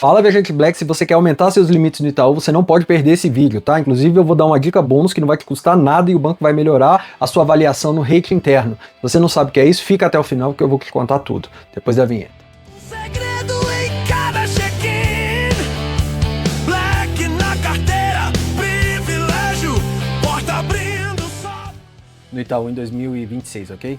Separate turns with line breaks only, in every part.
Fala, Viajante Black, se você quer aumentar seus limites no Itaú, você não pode perder esse vídeo, tá? Inclusive eu vou dar uma dica bônus que não vai te custar nada e o banco vai melhorar a sua avaliação no rate interno. Se você não sabe o que é isso, fica até o final que eu vou te contar tudo, depois da vinheta.
Segredo em cada check-in, Black na carteira, privilégio, porta abrindo só.
No Itaú em 2026, ok?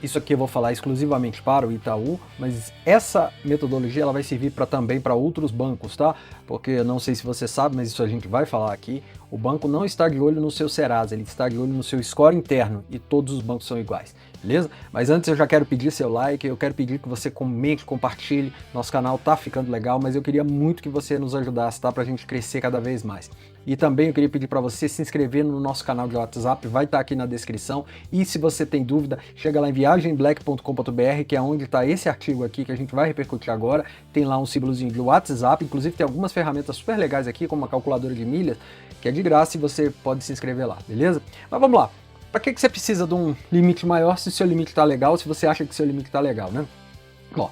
Isso aqui eu vou falar exclusivamente para o Itaú, mas essa metodologia ela vai servir também para outros bancos, tá? Porque eu não sei se você sabe, mas isso a gente vai falar aqui, o banco não está de olho no seu Serasa, ele está de olho no seu score interno e todos os bancos são iguais, beleza? Mas antes eu já quero pedir seu like, eu quero pedir que você comente, compartilhe, nosso canal tá ficando legal, mas eu queria muito que você nos ajudasse, tá? Pra gente crescer cada vez mais. E também eu queria pedir para você se inscrever no nosso canal de WhatsApp, vai estar aqui na descrição. E se você tem dúvida, chega lá em viagenblack.com.br, que é onde está esse artigo aqui que a gente vai repercutir agora. Tem lá um símbolozinho de WhatsApp, inclusive tem algumas ferramentas super legais aqui, como a calculadora de milhas, que é de graça e você pode se inscrever lá, beleza? Mas vamos lá. Para que você precisa de um limite maior se o seu limite está legal, se você acha que o seu limite está legal, né? Bom,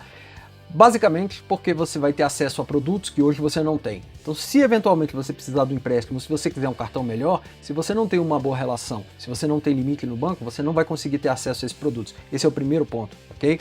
basicamente porque você vai ter acesso a produtos que hoje você não tem. Então, se eventualmente você precisar do empréstimo, se você quiser um cartão melhor, se você não tem uma boa relação, se você não tem limite no banco, você não vai conseguir ter acesso a esses produtos. Esse é o primeiro ponto, ok?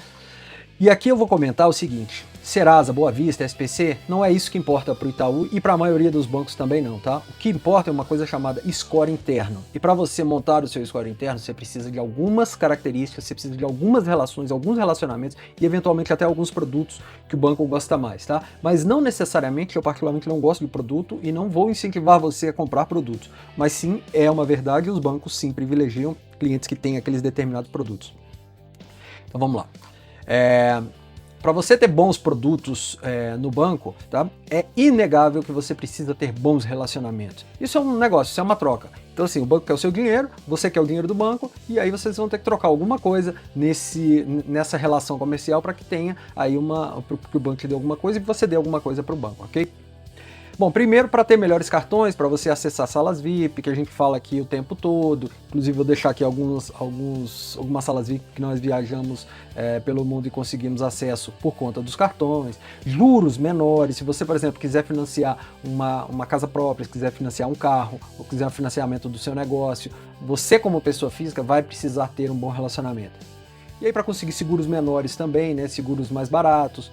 E aqui eu vou comentar o seguinte, Serasa, Boa Vista, SPC, não é isso que importa para o Itaú e para a maioria dos bancos também não, tá? O que importa é uma coisa chamada score interno. E para você montar o seu score interno, você precisa de algumas características, você precisa de algumas relações, alguns relacionamentos e eventualmente até alguns produtos que o banco gosta mais, tá? Mas não necessariamente, eu particularmente não gosto de produto e não vou incentivar você a comprar produtos. Mas sim, é uma verdade, os bancos sim privilegiam clientes que têm aqueles determinados produtos. Então vamos lá. Para você ter bons produtos no banco, tá? É inegável que você precisa ter bons relacionamentos. Isso é um negócio, isso é uma troca. Então assim, o banco quer o seu dinheiro, você quer o dinheiro do banco, e aí vocês vão ter que trocar alguma coisa nessa relação comercial para que tenha aí que o banco te dê alguma coisa e você dê alguma coisa para o banco, ok? Bom, primeiro para ter melhores cartões, para você acessar salas VIP, que a gente fala aqui o tempo todo. Inclusive vou deixar aqui algumas salas VIP que nós viajamos pelo mundo e conseguimos acesso por conta dos cartões. Juros menores, se você, por exemplo, quiser financiar uma casa própria, se quiser financiar um carro, ou quiser um financiamento do seu negócio, você como pessoa física vai precisar ter um bom relacionamento. E aí para conseguir seguros menores também, né, seguros mais baratos.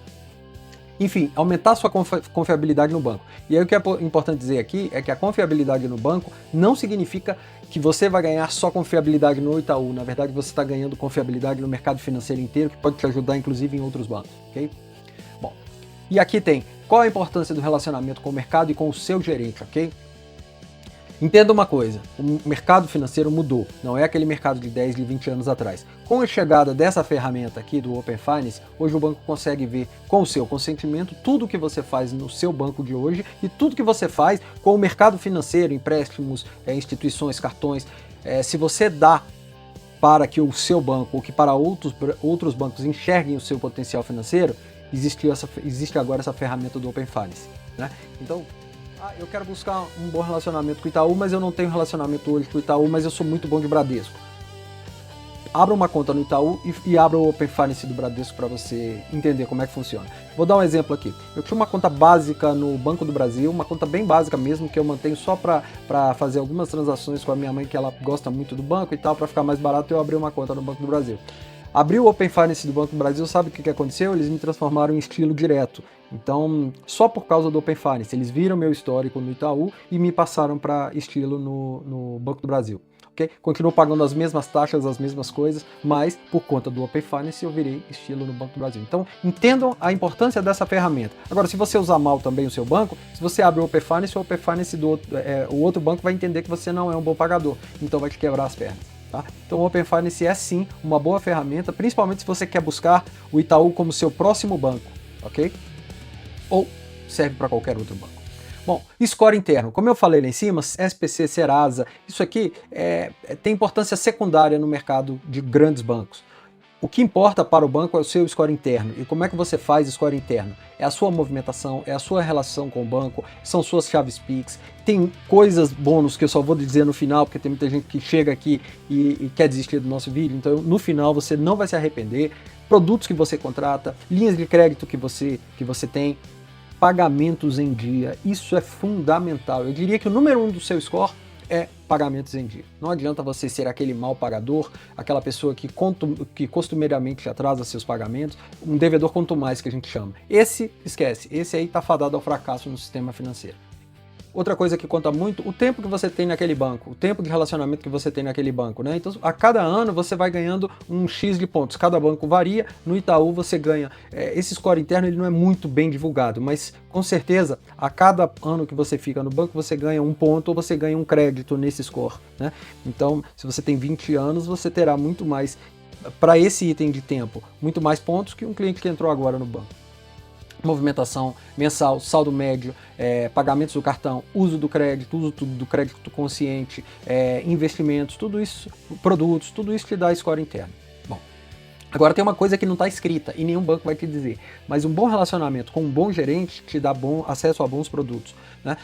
Enfim, aumentar sua confiabilidade no banco. E aí o que é importante dizer aqui é que a confiabilidade no banco não significa que você vai ganhar só confiabilidade no Itaú. Na verdade, você está ganhando confiabilidade no mercado financeiro inteiro, que pode te ajudar inclusive em outros bancos, ok? Bom, e aqui tem qual a importância do relacionamento com o mercado e com o seu gerente, ok? Entenda uma coisa, o mercado financeiro mudou, não é aquele mercado de 10, de 20 anos atrás. Com a chegada dessa ferramenta aqui do Open Finance, hoje o banco consegue ver com o seu consentimento tudo o que você faz no seu banco de hoje e tudo que você faz com o mercado financeiro, empréstimos, instituições, cartões. Se você dá para que o seu banco ou que para outros bancos enxerguem o seu potencial financeiro, existe agora essa ferramenta do Open Finance, né? Então, eu quero buscar um bom relacionamento com o Itaú, mas eu não tenho relacionamento hoje com o Itaú, mas eu sou muito bom de Bradesco. Abra uma conta no Itaú e abra o Open Finance do Bradesco para você entender como é que funciona. Vou dar um exemplo aqui. Eu tinha uma conta básica no Banco do Brasil, uma conta bem básica mesmo, que eu mantenho só para fazer algumas transações com a minha mãe, que ela gosta muito do banco e tal, para ficar mais barato eu abri uma conta no Banco do Brasil. Abri o Open Finance do Banco do Brasil, sabe o que aconteceu? Eles me transformaram em estilo direto. Então, só por causa do Open Finance, eles viram meu histórico no Itaú e me passaram para estilo no Banco do Brasil. Okay? Continuo pagando as mesmas taxas, as mesmas coisas, mas por conta do Open Finance eu virei estilo no Banco do Brasil. Então, entendam a importância dessa ferramenta. Agora, se você usar mal também o seu banco, se você abre o Open Finance o outro banco vai entender que você não é um bom pagador, então vai te quebrar as pernas. Tá? Então o Open Finance é sim uma boa ferramenta, principalmente se você quer buscar o Itaú como seu próximo banco, ok? Ou serve para qualquer outro banco. Bom, score interno, como eu falei lá em cima, SPC, Serasa, isso aqui tem importância secundária no mercado de grandes bancos. O que importa para o banco é o seu score interno. E como é que você faz score interno? É a sua movimentação, é a sua relação com o banco, são suas chaves Pix, tem coisas bônus que eu só vou dizer no final, porque tem muita gente que chega aqui e quer desistir do nosso vídeo, então no final você não vai se arrepender, produtos que você contrata, linhas de crédito que você tem, pagamentos em dia. Isso é fundamental. Eu diria que o número 1 do seu score é pagamentos em dia. Não adianta você ser aquele mau pagador, aquela pessoa que costumeiramente atrasa seus pagamentos, um devedor quanto mais que a gente chama. Esse, esquece, esse aí tá fadado ao fracasso no sistema financeiro. Outra coisa que conta muito, o tempo que você tem naquele banco, o tempo de relacionamento que você tem naquele banco, né? Então, a cada ano você vai ganhando um X de pontos, cada banco varia, no Itaú você ganha, esse score interno ele não é muito bem divulgado, mas com certeza, a cada ano que você fica no banco, você ganha um ponto ou você ganha um crédito nesse score, né? Então, se você tem 20 anos, você terá muito mais, para esse item de tempo, muito mais pontos que um cliente que entrou agora no banco. Movimentação mensal, saldo médio, pagamentos do cartão, uso do crédito, uso do crédito consciente, investimentos, tudo isso, produtos, tudo isso te dá score interno. Bom, agora tem uma coisa que não está escrita e nenhum banco vai te dizer, mas um bom relacionamento com um bom gerente te dá acesso a bons produtos, né?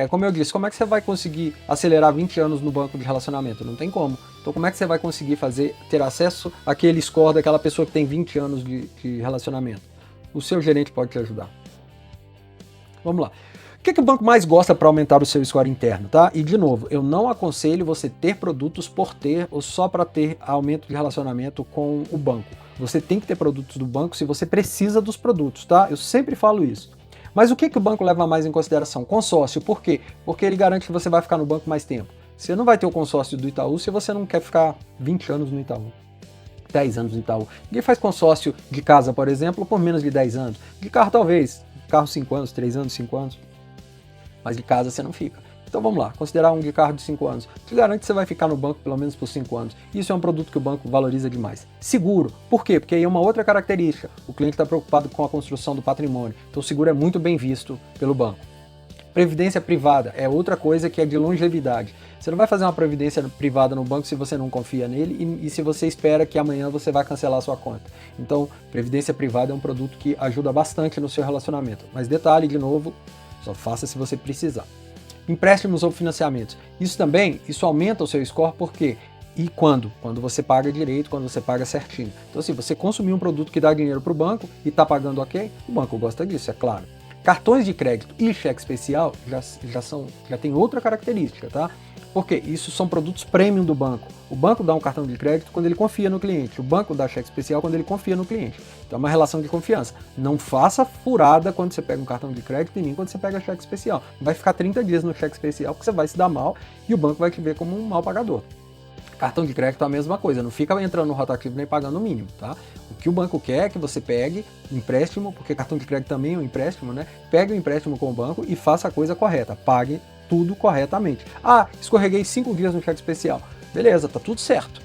Como eu disse, como é que você vai conseguir acelerar 20 anos no banco de relacionamento? Não tem como. Então como é que você vai conseguir ter acesso àquele score daquela pessoa que tem 20 anos de relacionamento? O seu gerente pode te ajudar. Vamos lá. O que o banco mais gosta para aumentar o seu score interno, tá? E de novo, eu não aconselho você ter produtos por ter ou só para ter aumento de relacionamento com o banco. Você tem que ter produtos do banco se você precisa dos produtos, tá? Eu sempre falo isso. Mas o que o banco leva mais em consideração? Consórcio. Por quê? Porque ele garante que você vai ficar no banco mais tempo. Você não vai ter o consórcio do Itaú se você não quer ficar 20 anos no Itaú. 10 anos no Itaú. Ninguém faz consórcio de casa, por exemplo, por menos de 10 anos. De carro, talvez. Carro 5 anos, 3 anos, 5 anos. Mas de casa você não fica. Então vamos lá, considerar um de carro de 5 anos. Te garante que você vai ficar no banco pelo menos por 5 anos. Isso é um produto que o banco valoriza demais. Seguro. Por quê? Porque aí é uma outra característica. O cliente está preocupado com a construção do patrimônio. Então o seguro é muito bem visto pelo banco. Previdência privada é outra coisa que é de longevidade. Você não vai fazer uma previdência privada no banco se você não confia nele e se você espera que amanhã você vai cancelar a sua conta. Então, previdência privada é um produto que ajuda bastante no seu relacionamento. Mas detalhe, de novo, só faça se você precisar. Empréstimos ou financiamentos. Isso aumenta o seu score, por quê? E quando? Quando você paga direito, quando você paga certinho. Então, se você consumir um produto que dá dinheiro para o banco e está pagando ok, o banco gosta disso, é claro. Cartões de crédito e cheque especial já tem outra característica, tá? Porque isso são produtos premium do banco. O banco dá um cartão de crédito quando ele confia no cliente. O banco dá cheque especial quando ele confia no cliente. Então é uma relação de confiança. Não faça furada quando você pega um cartão de crédito e nem quando você pega cheque especial. Vai ficar 30 dias no cheque especial porque você vai se dar mal e o banco vai te ver como um mau pagador. Cartão de crédito é a mesma coisa, não fica entrando no rotativo nem pagando o mínimo, tá? O que o banco quer é que você pegue empréstimo, porque cartão de crédito também é um empréstimo, né? Pegue o empréstimo com o banco e faça a coisa correta, pague tudo corretamente. Ah, escorreguei 5 dias no cheque especial. Beleza, tá tudo certo.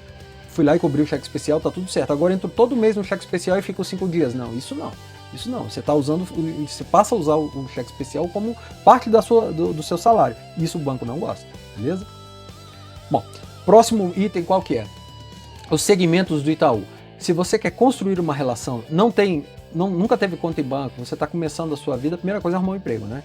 Fui lá e cobri o cheque especial, tá tudo certo. Agora entro todo mês no cheque especial e fico 5 dias. Não, isso não. Isso não. Você passa a usar o cheque especial como parte do seu salário. Isso o banco não gosta, beleza? Bom, próximo item qual que é? Os segmentos do Itaú. Se você quer construir uma relação, nunca teve conta em banco, você está começando a sua vida, a primeira coisa é arrumar um emprego, né?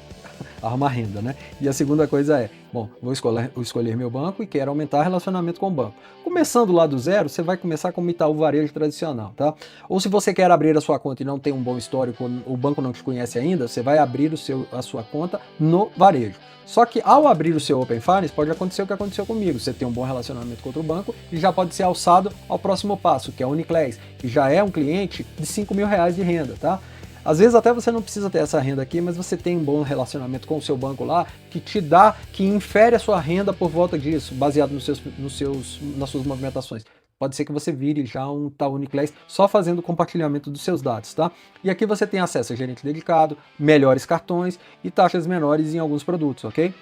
Arrumar renda, né? E a segunda coisa é, bom, vou escolher meu banco e quero aumentar o relacionamento com o banco. Começando lá do zero, você vai começar com o Itaú Varejo tradicional, tá? Ou se você quer abrir a sua conta e não tem um bom histórico, o banco não te conhece ainda, você vai abrir a sua conta no Varejo. Só que ao abrir o seu Open Finance, pode acontecer o que aconteceu comigo. Você tem um bom relacionamento com outro banco e já pode ser alçado ao próximo passo, que é a Uniclass, que já é um cliente de R$5.000 de renda, tá? Às vezes até você não precisa ter essa renda aqui, mas você tem um bom relacionamento com o seu banco lá, que infere a sua renda por volta disso, baseado nas suas movimentações. Pode ser que você vire já um Itaú Uniclass só fazendo o compartilhamento dos seus dados, tá? E aqui você tem acesso a gerente dedicado, melhores cartões e taxas menores em alguns produtos, ok?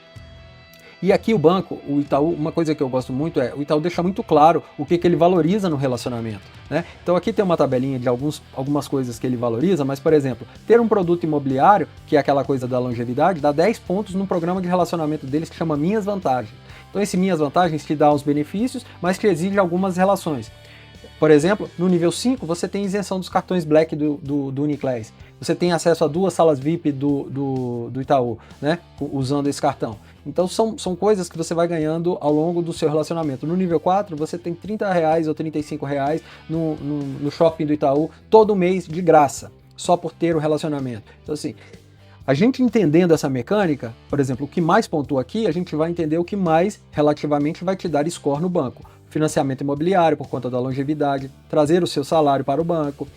E aqui o banco, o Itaú, uma coisa que eu gosto muito o Itaú deixa muito claro o que ele valoriza no relacionamento, né? Então aqui tem uma tabelinha de algumas coisas que ele valoriza, mas por exemplo, ter um produto imobiliário, que é aquela coisa da longevidade, dá 10 pontos num programa de relacionamento deles que chama Minhas Vantagens. Então esse Minhas Vantagens te dá os benefícios, mas te exige algumas relações. Por exemplo, no nível 5, você tem isenção dos cartões Black do Uniclass. Você tem acesso a 2 salas VIP do Itaú, né? Usando esse cartão. Então são coisas que você vai ganhando ao longo do seu relacionamento. No nível 4, você tem R$30 ou R$35 no shopping do Itaú todo mês de graça, só por ter o relacionamento. Então assim, A gente entendendo essa mecânica, por exemplo, o que mais pontua aqui, a gente vai entender o que mais relativamente vai te dar score no banco. Financiamento imobiliário por conta da longevidade, trazer o seu salário para o banco,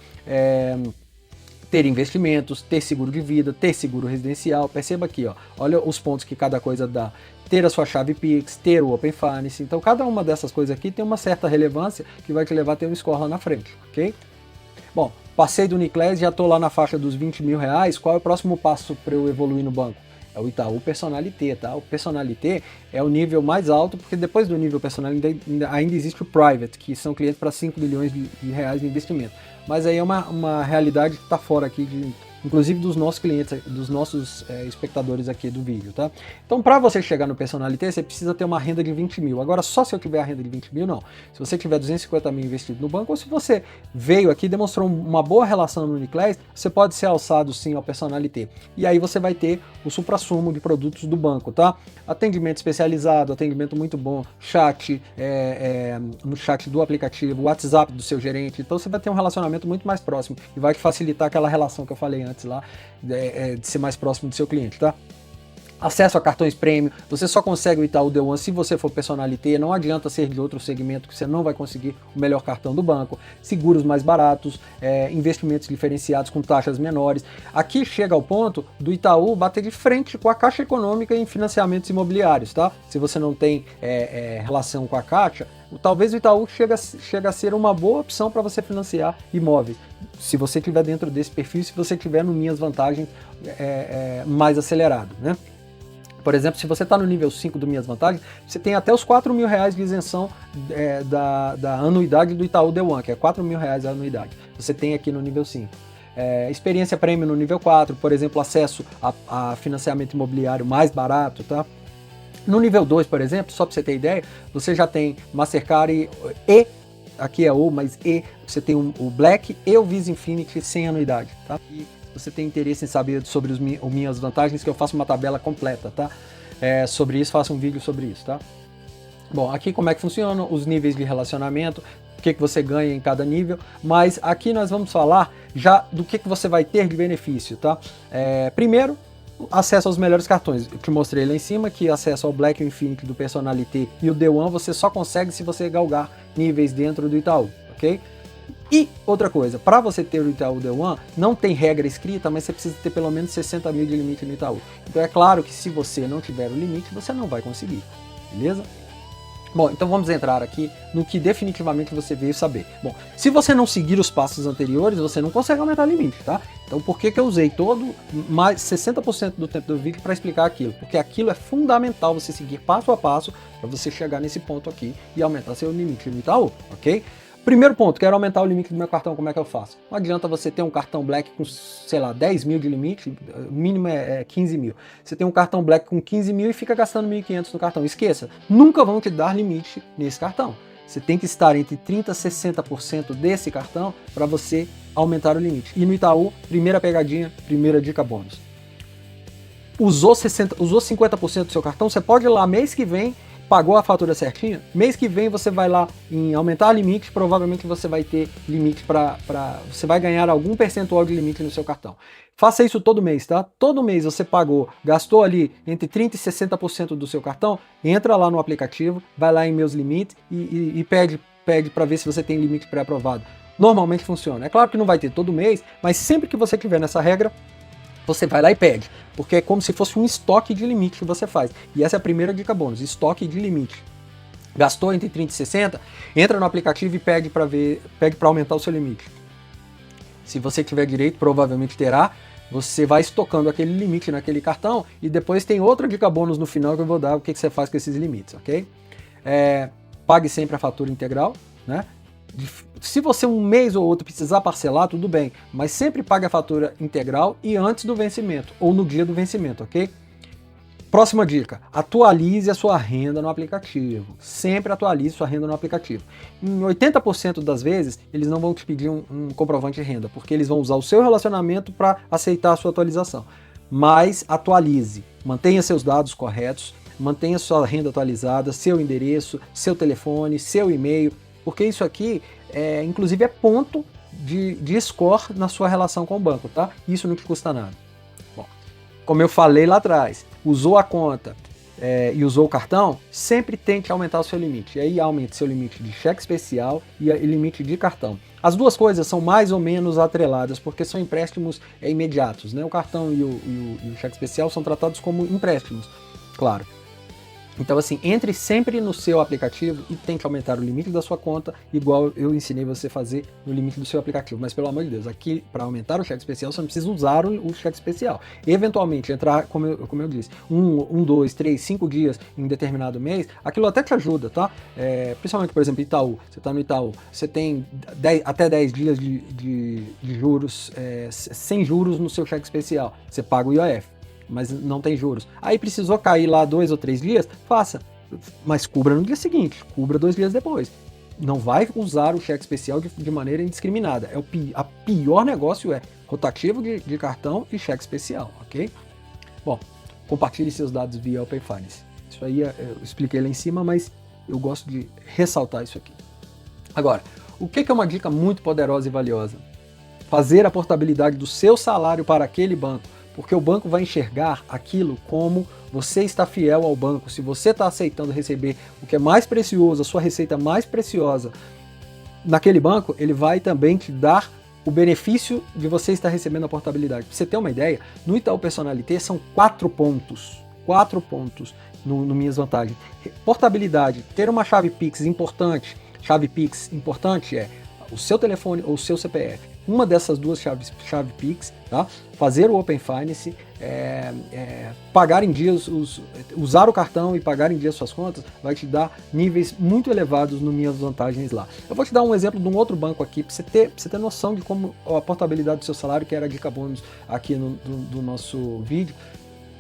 ter investimentos, ter seguro de vida, ter seguro residencial. Perceba aqui, ó, olha os pontos que cada coisa dá. Ter a sua chave Pix, ter o Open Finance. Então, cada uma dessas coisas aqui tem uma certa relevância que vai te levar a ter um score lá na frente, ok? Bom, passei do Uniclass, já estou lá na faixa dos 20 mil reais. Qual é o próximo passo para eu evoluir no banco? É o Itaú Personalité, tá? O Personalité é o nível mais alto, porque depois do nível Personalité ainda existe o Private, que são clientes para 5 milhões de reais de investimento. Mas aí é uma realidade que está fora aqui, inclusive dos nossos clientes, dos nossos espectadores aqui do vídeo, tá? Então, para você chegar no Personalité, você precisa ter uma renda de 20 mil. Agora, só se eu tiver a renda de 20 mil, não. Se você tiver 250 mil investido no banco, ou se você veio aqui e demonstrou uma boa relação no Uniclass, você pode ser alçado sim ao Personalité. E aí você vai ter o suprassumo de produtos do banco, tá? Atendimento especializado, atendimento muito bom, chat, no chat do aplicativo, WhatsApp do seu gerente. Então, você vai ter um relacionamento muito mais próximo e vai te facilitar aquela relação que eu falei antes lá, de ser mais próximo do seu cliente, tá? Acesso a cartões prêmio, você só consegue o Itaú The One se você for Personalité, não adianta ser de outro segmento que você não vai conseguir o melhor cartão do banco, seguros mais baratos, investimentos diferenciados com taxas menores. Aqui chega ao ponto do Itaú bater de frente com a Caixa Econômica em financiamentos imobiliários, tá? Se você não tem relação com a Caixa, talvez o Itaú chega a ser uma boa opção para você financiar imóveis, se você estiver dentro desse perfil, se você estiver no Minhas Vantagens mais acelerado, né? Por exemplo, se você está no nível 5 do Minhas Vantagens, você tem até os 4 mil reais de isenção da anuidade do Itaú The One, que é 4 mil reais a anuidade. Você tem aqui no nível 5. Experiência Premium no nível 4, por exemplo, acesso a financiamento imobiliário mais barato, tá? No nível 2, por exemplo, só para você ter ideia, você já tem Mastercard e aqui é O, mas você tem o Black e o Visa Infinity sem anuidade, tá? E você tem interesse em saber sobre as minhas vantagens, que eu faço uma tabela completa, tá? Sobre isso, faço um vídeo sobre isso, tá? Bom, aqui como é que funciona, os níveis de relacionamento, o que você ganha em cada nível, mas aqui nós vamos falar já do que você vai ter de benefício, tá? Primeiro, acesso aos melhores cartões. Eu te mostrei lá em cima que acesso ao Black, o Infinity do Personalité e o The One você só consegue se você galgar níveis dentro do Itaú, ok? E outra coisa, para você ter o Itaú The One, não tem regra escrita, mas você precisa ter pelo menos 60 mil de limite no Itaú. Então é claro que se você não tiver o limite, você não vai conseguir, beleza? Bom, então vamos entrar aqui no que definitivamente você veio saber. Bom, se você não seguir os passos anteriores, você não consegue aumentar o limite, tá? Então por que eu usei mais 60% do tempo do vídeo para explicar aquilo? Porque aquilo é fundamental você seguir passo a passo para você chegar nesse ponto aqui e aumentar seu limite no Itaú, ok? Primeiro ponto, quero aumentar o limite do meu cartão, como é que eu faço? Não adianta você ter um cartão Black com, sei lá, 10 mil de limite, o mínimo é 15 mil. Você tem um cartão Black com 15 mil e fica gastando 1.500 no cartão. Esqueça, nunca vão te dar limite nesse cartão. Você tem que estar entre 30% e 60% desse cartão para você aumentar o limite. E no Itaú, primeira pegadinha, primeira dica bônus. Usou 50% do seu cartão, você pode ir lá mês que vem, pagou a fatura certinha, mês que vem você vai lá em aumentar o limite, provavelmente você vai ter limite você vai ganhar algum percentual de limite no seu cartão. Faça isso todo mês, tá? Todo mês você pagou, gastou ali entre 30% e 60% do seu cartão, entra lá no aplicativo, vai lá em meus limites e pede para ver se você tem limite pré-aprovado. Normalmente funciona. É claro que não vai ter todo mês, mas sempre que você tiver nessa regra, você vai lá e pede, porque é como se fosse um estoque de limite que você faz. E essa é a primeira dica bônus, estoque de limite. Gastou entre 30 e 60, entra no aplicativo e pede para aumentar o seu limite. Se você tiver direito, provavelmente terá, você vai estocando aquele limite naquele cartão e depois tem outra dica bônus no final que eu vou dar o que você faz com esses limites, ok? Pague sempre a fatura integral, né? Se você um mês ou outro precisar parcelar, tudo bem, mas sempre pague a fatura integral e antes do vencimento, ou no dia do vencimento, ok? Próxima dica, atualize a sua renda no aplicativo. Sempre atualize sua renda no aplicativo. Em 80% das vezes, eles não vão te pedir um comprovante de renda, porque eles vão usar o seu relacionamento para aceitar a sua atualização. Mas atualize, mantenha seus dados corretos, mantenha sua renda atualizada, seu endereço, seu telefone, seu e-mail, porque isso aqui, inclusive, é ponto de score na sua relação com o banco, tá? Isso não te custa nada. Bom, como eu falei lá atrás, usou a conta e usou o cartão, sempre tente aumentar o seu limite. E aí aumente seu limite de cheque especial e limite de cartão. As duas coisas são mais ou menos atreladas, porque são empréstimos imediatos, né? O cartão e o cheque especial são tratados como empréstimos, claro. Então assim, entre sempre no seu aplicativo e tente aumentar o limite da sua conta, igual eu ensinei você a fazer no limite do seu aplicativo. Mas pelo amor de Deus, aqui para aumentar o cheque especial, você não precisa usar o cheque especial. Eventualmente, entrar, como eu disse, 1, 2, 3, 5 dias em um determinado mês, aquilo até te ajuda, tá? Principalmente, por exemplo, Itaú. Você está no Itaú, você tem até 10 dias de juros, sem juros no seu cheque especial. Você paga o IOF. Mas não tem juros. Aí precisou cair lá 2 ou 3 dias, faça. Mas cubra no dia seguinte, cubra 2 dias depois. Não vai usar o cheque especial de maneira indiscriminada. A pior negócio é rotativo de cartão e cheque especial, ok? Bom, compartilhe seus dados via Open Finance. Isso aí eu expliquei lá em cima, mas eu gosto de ressaltar isso aqui. Agora, o que é uma dica muito poderosa e valiosa? Fazer a portabilidade do seu salário para aquele banco. Porque o banco vai enxergar aquilo como você está fiel ao banco. Se você está aceitando receber o que é mais precioso, a sua receita mais preciosa naquele banco, ele vai também te dar o benefício de você estar recebendo a portabilidade. Para você ter uma ideia, no Itaú Personalité são 4 pontos. 4 pontos no Minhas Vantagens. Portabilidade, ter uma chave Pix importante. Chave Pix importante é o seu telefone ou o seu CPF. Uma dessas duas chave Pix, tá? Fazer o Open Finance, pagar em dias, usar o cartão e pagar em dias suas contas, vai te dar níveis muito elevados no Minhas Vantagens lá. Eu vou te dar um exemplo de um outro banco aqui, para você ter noção de como a portabilidade do seu salário, que era a dica bônus aqui do nosso vídeo,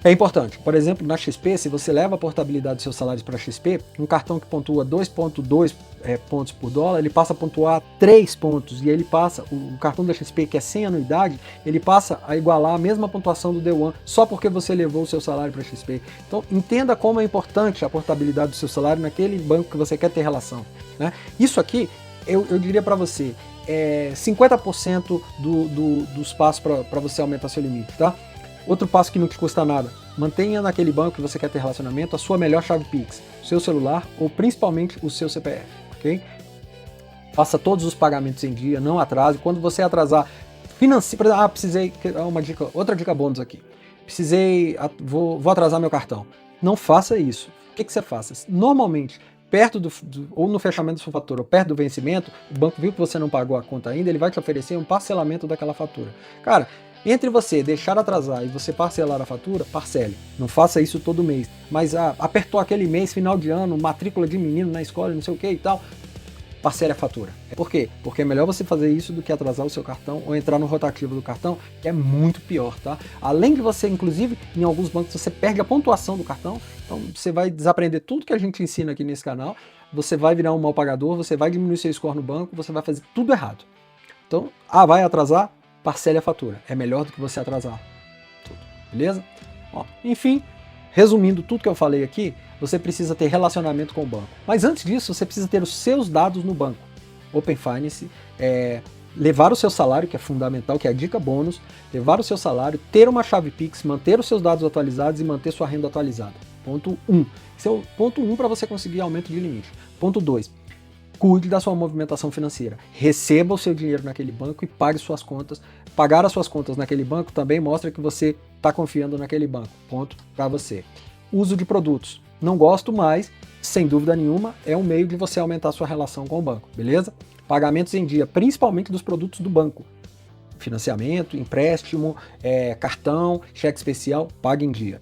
é importante. Por exemplo, na XP, se você leva a portabilidade dos seus salários para a XP, um cartão que pontua 2,2 pontos por dólar, ele passa a pontuar 3 pontos, e ele passa, o cartão da XP, que é sem anuidade, ele passa a igualar a mesma pontuação do Day One, só porque você levou o seu salário para a XP. Então, entenda como é importante a portabilidade do seu salário naquele banco que você quer ter relação, né? Isso aqui, eu diria para você, 50% dos passos para você aumentar seu limite, tá? Outro passo que não te custa nada, mantenha naquele banco que você quer ter relacionamento a sua melhor chave Pix, o seu celular ou principalmente o seu CPF, ok? Faça todos os pagamentos em dia, não atrase. Quando você atrasar, precisei, outra dica bônus aqui, vou atrasar meu cartão. Não faça isso. O que você faça? Normalmente, perto ou no fechamento da sua fatura, ou perto do vencimento, o banco viu que você não pagou a conta ainda, ele vai te oferecer um parcelamento daquela fatura. Cara, entre você deixar atrasar e você parcelar a fatura, parcele. Não faça isso todo mês. Mas apertou aquele mês, final de ano, matrícula de menino na escola, não sei o que e tal, parcele a fatura. Por quê? Porque é melhor você fazer isso do que atrasar o seu cartão ou entrar no rotativo do cartão, que é muito pior, tá? Além de você, inclusive, em alguns bancos você perde a pontuação do cartão, então você vai desaprender tudo que a gente ensina aqui nesse canal, você vai virar um mau pagador, você vai diminuir seu score no banco, você vai fazer tudo errado. Então, vai atrasar? Parcele a fatura. É melhor do que você atrasar tudo, beleza? Enfim, resumindo tudo que eu falei aqui, você precisa ter relacionamento com o banco. Mas antes disso, você precisa ter os seus dados no banco. Open Finance, levar o seu salário, que é fundamental, que é a dica bônus, levar o seu salário, ter uma chave Pix, manter os seus dados atualizados e manter sua renda atualizada. Ponto 1. Esse é o ponto 1 para você conseguir aumento de limite. Ponto 2. Cuide da sua movimentação financeira. Receba o seu dinheiro naquele banco e pague suas contas. Pagar as suas contas naquele banco também mostra que você está confiando naquele banco. Ponto para você. Uso de produtos. Não gosto, mas, sem dúvida nenhuma, é um meio de você aumentar a sua relação com o banco, beleza? Pagamentos em dia, principalmente dos produtos do banco. Financiamento, empréstimo, cartão, cheque especial, pague em dia.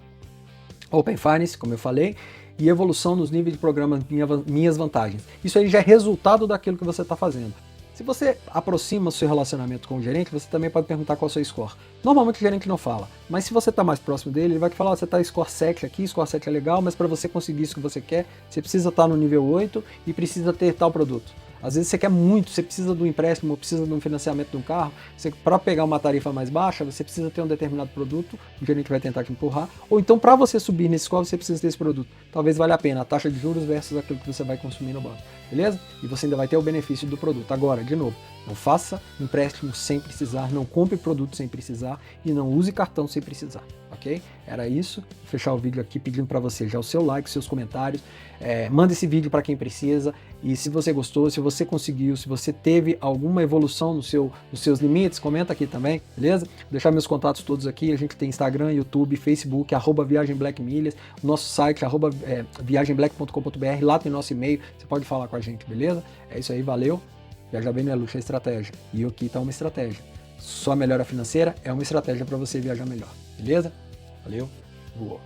Open Finance, como eu falei, e evolução nos níveis de programa Minhas Vantagens. Isso aí já é resultado daquilo que você está fazendo. Se você aproxima o seu relacionamento com o gerente, você também pode perguntar qual é o seu score. Normalmente o gerente não fala, mas se você está mais próximo dele, ele vai te falar, você está score 7 aqui, score 7 é legal, mas para você conseguir isso que você quer, você precisa estar no nível 8 e precisa ter tal produto. Às vezes você quer muito, você precisa de um empréstimo, precisa de um financiamento de um carro, para pegar uma tarifa mais baixa, você precisa ter um determinado produto, o gerente vai tentar te empurrar, ou então para você subir nesse score, você precisa desse produto. Talvez valha a pena a taxa de juros versus aquilo que você vai consumir no banco, beleza? E você ainda vai ter o benefício do produto. Agora, de novo, não faça empréstimo sem precisar, não compre produto sem precisar e não use cartão sem precisar, ok? ok? Era isso. Vou fechar o vídeo aqui pedindo para você já o seu like, seus comentários. Manda esse vídeo para quem precisa. E se você gostou, se você conseguiu, se você teve alguma evolução nos seus limites, comenta aqui também, beleza? Vou deixar meus contatos todos aqui. A gente tem Instagram, YouTube, Facebook, @viagenblackmilhas, o nosso site, viagenblack.com.br, lá tem nosso e-mail, você pode falar com a gente, beleza? É isso aí, valeu. Viajar bem não é luxo, é estratégia. E aqui tá uma estratégia. Sua melhora financeira é uma estratégia para você viajar melhor, beleza? Valeu, voou.